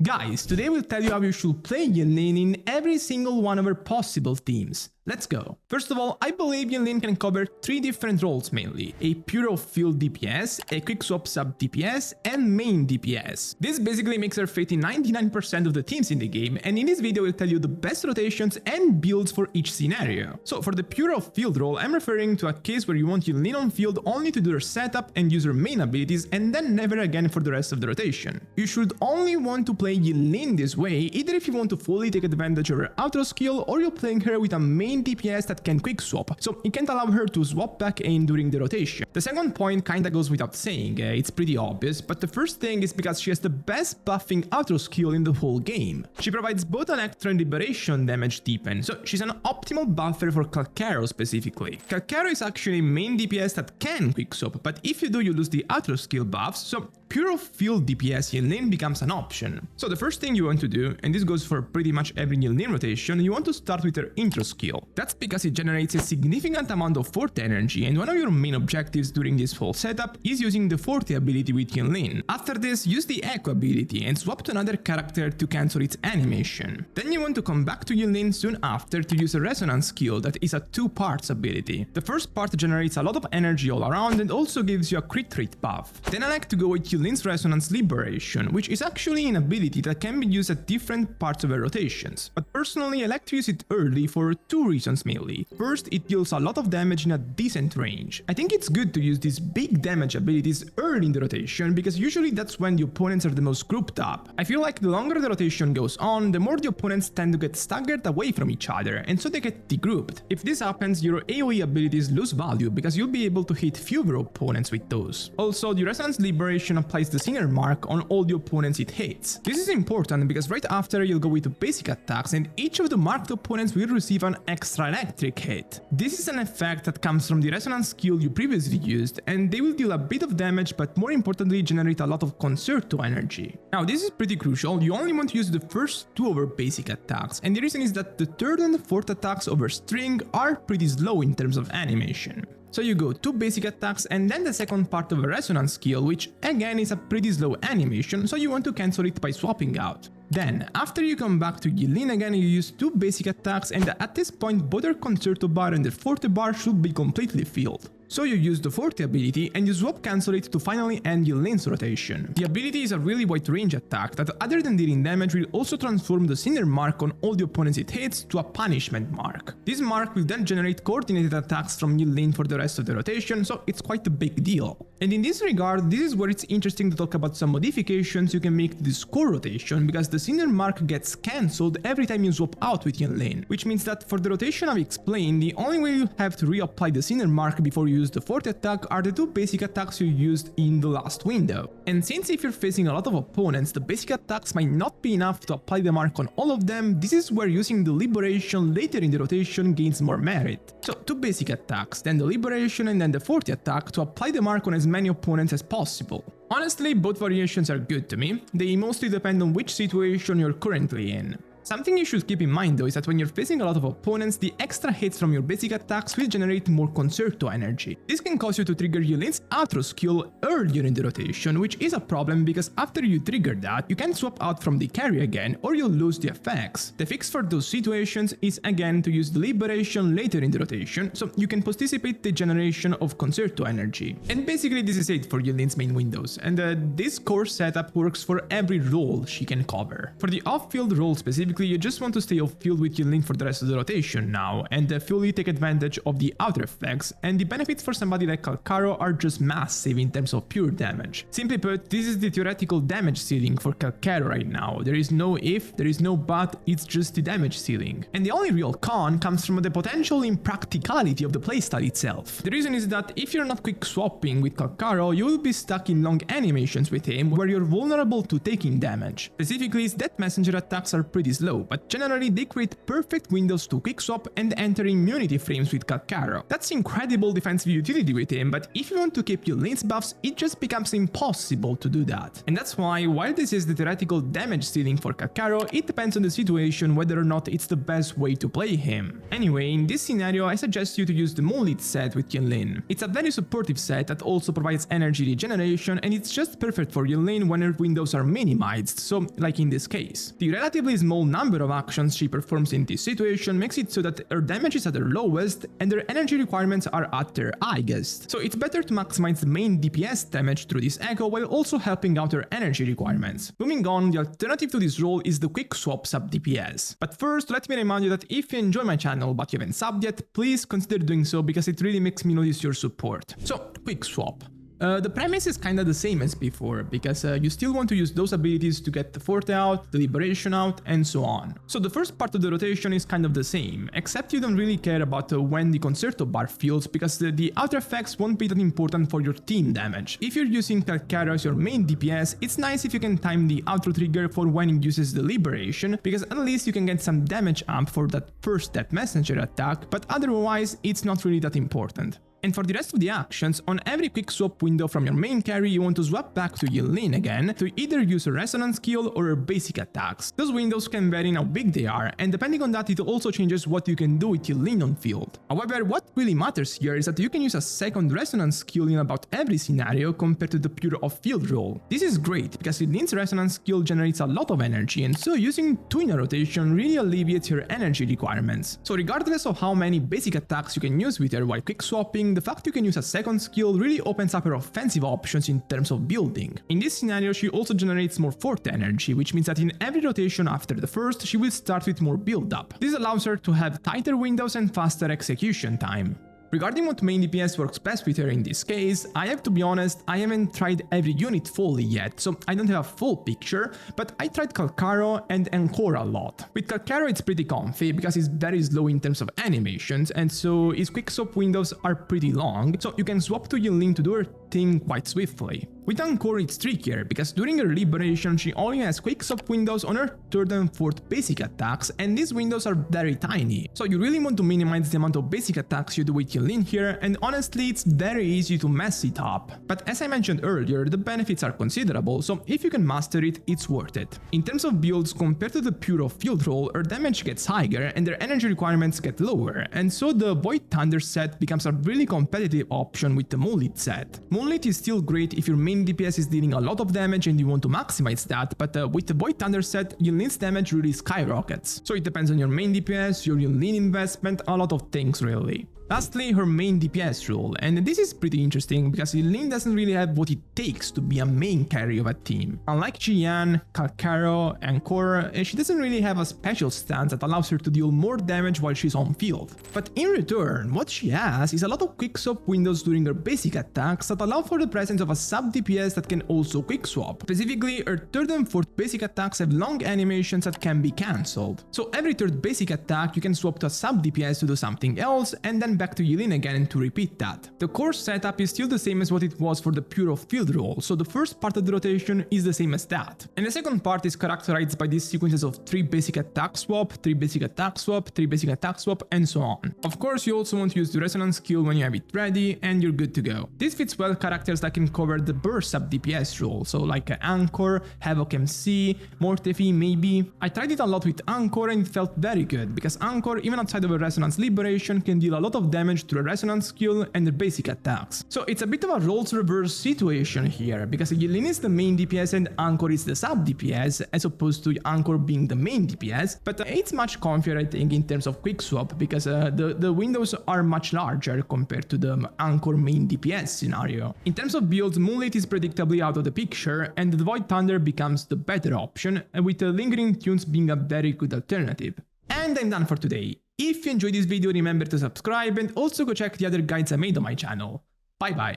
Guys, today we'll tell you how you should play Yinlin in every single one of her possible teams. Let's go. First of all, I believe Yinlin can cover 3 different roles mainly: a pure field DPS, a Quickswap sub DPS, and main DPS. This basically makes her fit in 99% of the teams in the game, and in this video we'll tell you the best rotations and builds for each scenario. So for the pure field role, I'm referring to a case where you want Yinlin on field only to do her setup and use her main abilities and then never again for the rest of the rotation. You should only want to play Yinlin this way, either if you want to fully take advantage of her auto skill or you're playing her with a main DPS that can quick swap, so it can't allow her to swap back in during the rotation. The second point kinda goes without saying, it's pretty obvious, but the first thing is because she has the best buffing auto skill in the whole game. She provides both Electro and Liberation damage deepen, so she's an optimal buffer for Calcaro specifically. Calcaro is actually main DPS that can quick swap, but if you do, you lose the auto skill buffs, so pure field DPS Yinlin becomes an option. So the first thing you want to do, and this goes for pretty much every Yinlin rotation, you want to start with her intro skill. That's because it generates a significant amount of forte energy, and one of your main objectives during this whole setup is using the forte ability with Yinlin. After this, use the echo ability and swap to another character to cancel its animation. Then you want to come back to Yinlin soon after to use a resonance skill that is a 2-parts ability. The first part generates a lot of energy all around and also gives you a crit rate buff. Then I like to go with Yinlin's resonance liberation, which is actually an ability that can be used at different parts of her rotations. But personally, I like to use it early for 2 reasons mainly. First, it deals a lot of damage in a decent range. I think it's good to use these big damage abilities early in the rotation because usually that's when the opponents are the most grouped up. I feel like the longer the rotation goes on, the more the opponents tend to get staggered away from each other, and so they get degrouped. If this happens, your AoE abilities lose value because you'll be able to hit fewer opponents with those. Also, the Resonance Liberation applies the Sinner mark on all the opponents it hits. This is important because right after you'll go with the basic attacks and each of the marked opponents will receive an extra electric hit. This is an effect that comes from the resonance skill you previously used, and they will deal a bit of damage but more importantly generate a lot of concerto energy. Now this is pretty crucial, you only want to use the first 2 of her basic attacks, and the reason is that the 3rd and 4th attacks of her string are pretty slow in terms of animation. So you go 2 basic attacks and then the second part of a resonance skill, which again is a pretty slow animation, so you want to cancel it by swapping out. Then, after you come back to Yinlin again, you use 2 basic attacks, and at this point both her Concerto bar and the Forte bar should be completely filled. So you use the Forte ability and you swap cancel it to finally end Yinlin's rotation. The ability is a really wide range attack that, other than dealing damage, will also transform the Sinner mark on all the opponents it hits to a punishment mark. This mark will then generate coordinated attacks from Yinlin for the rest of the rotation, so it's quite a big deal. And in this regard, this is where it's interesting to talk about some modifications you can make to this core rotation, because the Sinner mark gets cancelled every time you swap out with Yinlin, which means that for the rotation I've explained, the only way you have to reapply the Sinner mark before you use the Forte attack are the 2 basic attacks you used in the last window. And since if you're facing a lot of opponents, the basic attacks might not be enough to apply the mark on all of them, this is where using the Liberation later in the rotation gains more merit. So 2 basic attacks, then the Liberation and then the Forte attack to apply the mark on as many opponents as possible. Honestly, both variations are good to me, they mostly depend on which situation you're currently in. Something you should keep in mind though is that when you're facing a lot of opponents, the extra hits from your basic attacks will generate more concerto energy. This can cause you to trigger Yinlin's outro skill earlier in the rotation, which is a problem because after you trigger that, you can swap out from the carry again or you'll lose the effects. The fix for those situations is again to use the Liberation later in the rotation, so you can posticipate the generation of concerto energy. And basically this is it for Yinlin's main windows, and this core setup works for every role she can cover. For the off-field role specifically, you just want to stay off-field with Yinlin for the rest of the rotation now, and fully take advantage of the outer effects, and the benefits for somebody like Calcaro are just massive in terms of pure damage. Simply put, this is the theoretical damage ceiling for Calcaro right now. There is no if, there is no but, it's just the damage ceiling. And the only real con comes from the potential impracticality of the playstyle itself. The reason is that if you're not quick swapping with Calcaro, you will be stuck in long animations with him where you're vulnerable to taking damage. Specifically, his Death Messenger attacks are pretty slow slow, but generally they create perfect windows to quickswap and enter immunity frames with Calcaro. That's incredible defensive utility with him, but if you want to keep Yinlin's buffs, it just becomes impossible to do that. And that's why, while this is the theoretical damage ceiling for Calcaro, it depends on the situation whether or not it's the best way to play him. Anyway, in this scenario I suggest you to use the Moonlit set with Yinlin. It's a very supportive set that also provides energy regeneration, and it's just perfect for Yinlin when her windows are minimized, so like in this case. The relatively small number of actions she performs in this situation makes it so that her damage is at her lowest and her energy requirements are at their highest. So it's better to maximize the main DPS damage through this echo while also helping out her energy requirements. Moving on, the alternative to this role is the Quickswap sub DPS. But first, let me remind you that if you enjoy my channel but you haven't subbed yet, please consider doing so because it really makes me notice your support. So, Quickswap. The premise is kinda the same as before, because you still want to use those abilities to get the Forte out, the Liberation out, and so on. So the first part of the rotation is kind of the same, except you don't really care about when the Concerto bar fills, because the outer effects won't be that important for your team damage. If you're using Calcaro as your main DPS, it's nice if you can time the outro trigger for when it uses the Liberation, because at least you can get some damage amp for that first step messenger attack, but otherwise it's not really that important. And for the rest of the actions, on every quick swap window from your main carry you want to swap back to Yinlin again to either use a resonance skill or her basic attacks. Those windows can vary in how big they are, and depending on that it also changes what you can do with Yinlin on field. However, what really matters here is that you can use a second resonance skill in about every scenario compared to the pure off-field role. This is great because Yinlin's resonance skill generates a lot of energy, and so using 2 in a rotation really alleviates your energy requirements. So regardless of how many basic attacks you can use with her while quick swapping, the fact you can use a second skill really opens up her offensive options in terms of building. In this scenario, she also generates more Forte energy, which means that in every rotation after the first, she will start with more build-up. This allows her to have tighter windows and faster execution time. Regarding what main DPS works best with her in this case, I have to be honest, I haven't tried every unit fully yet, so I don't have a full picture, but I tried Calcaro and Encore a lot. With Calcaro it's pretty comfy because it's very slow in terms of animations, and so his quick swap windows are pretty long, so you can swap to Yinlin to do her thing quite swiftly. With Encore it's trickier, because during her Liberation she only has quick swap windows on her 3rd and 4th basic attacks, and these windows are very tiny, so you really want to minimize the amount of basic attacks you do with Yinlin here, and honestly it's very easy to mess it up. But as I mentioned earlier, the benefits are considerable, so if you can master it, it's worth it. In terms of builds, compared to the pure off-field role, her damage gets higher and their energy requirements get lower, and so the Void Thunder set becomes a really competitive option with the Moonlit set. Moonlit is still great if your main DPS is dealing a lot of damage and you want to maximize that, but with the Void Thunder set, Yinlin's damage really skyrockets. So it depends on your main DPS, your Yinlin investment, a lot of things really. Lastly, her main DPS role, and this is pretty interesting because Yinlin doesn't really have what it takes to be a main carry of a team. Unlike Jiyan, Calcaro, and Encore, she doesn't really have a special stance that allows her to deal more damage while she's on field. But in return, what she has is a lot of quick swap windows during her basic attacks that allow for the presence of a sub DPS that can also quick swap. Specifically, her 3rd and 4th basic attacks have long animations that can be cancelled. So every 3rd basic attack you can swap to a sub DPS to do something else, and then back to Yinlin again to repeat that. The core setup is still the same as what it was for the pure off-field role, so the first part of the rotation is the same as that. And the second part is characterized by these sequences of 3 basic attack swap, 3 basic attack swap, 3 basic attack swap, and so on. Of course, you also want to use the resonance skill when you have it ready, and you're good to go. This fits well characters that can cover the burst sub DPS role, so like Anchor, Havoc MC, Mortefi maybe. I tried it a lot with Anchor and it felt very good, because Anchor, even outside of a resonance liberation, can deal a lot of damage through a resonance skill and the basic attacks. So it's a bit of a roles reverse situation here, because Yinlin is the main DPS and Anchor is the sub DPS, as opposed to Anchor being the main DPS, but it's much comfier I think in terms of quick swap, because the windows are much larger compared to the Anchor main DPS scenario. In terms of builds, Moonlit is predictably out of the picture, and the Void Thunder becomes the better option, with the Lingering Tunes being a very good alternative. And I'm done for today. If you enjoyed this video, remember to subscribe and also go check the other guides I made on my channel. Bye bye.